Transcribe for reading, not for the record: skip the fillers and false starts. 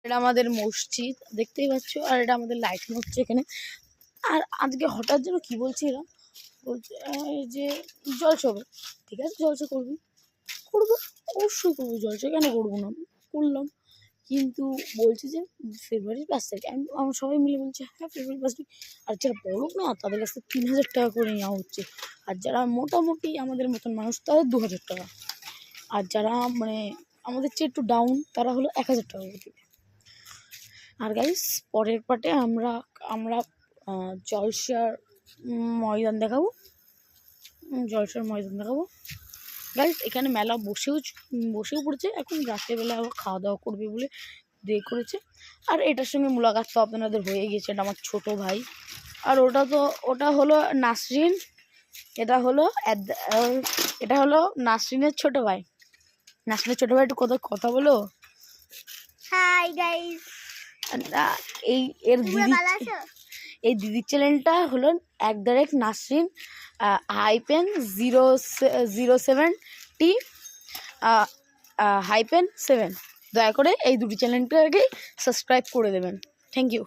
এটা আমাদের মসজিদ দেখতেই পাচ্ছ, আর এটা আমাদের লাইটিং হচ্ছে এখানে। আর আজকে হঠাৎ যেন কি বলছে এরা, বলছে যে জলসা হবে। ঠিক আছে, জলসা করবি, করবো, অবশ্যই করবো, জলসা কেন করবো না, করলাম। কিন্তু বলছে যে ফেব্রুয়ারির 5 তারিখ। আমরা সবাই মিলে বলছি হ্যাঁ ফেব্রুয়ারি 5 তারিখ। আর যারা বড় না তাদের কাছে 3000 টাকা করে নেওয়া হচ্ছে, আর যারা মোটামুটি আমাদের মতন মানুষ তাদের 2000 টাকা, আর যারা মানে আমাদের চেয়ে একটু ডাউন তারা হলো 1000 টাকা করে দেবে। আর গাইস পরের পার্টে আমরা আমরা জলসার ময়দান দেখাবো, গাইস এখানে মেলা বসেও পড়েছে। এখন রাত্রেবেলা আবার খাওয়া দাওয়া করবে বলে দিয়ে করেছে। আর এটার সঙ্গে মুলাকাত তো আপনাদের হয়ে গেছে, এটা আমার ছোট ভাই। আর ওটা হলো নাসরিন, এটা হলো নাসরিনের ছোট ভাই। নাসরিনের ছোট ভাই একটু কথা বলো। হাই গাইস, এই দিদির চ্যানেলটা হলো @নাসরিন -07T -7। দয়া করে এই দুটি চ্যানেলটাকে সাবস্ক্রাইব করে দেবেন। Thank you.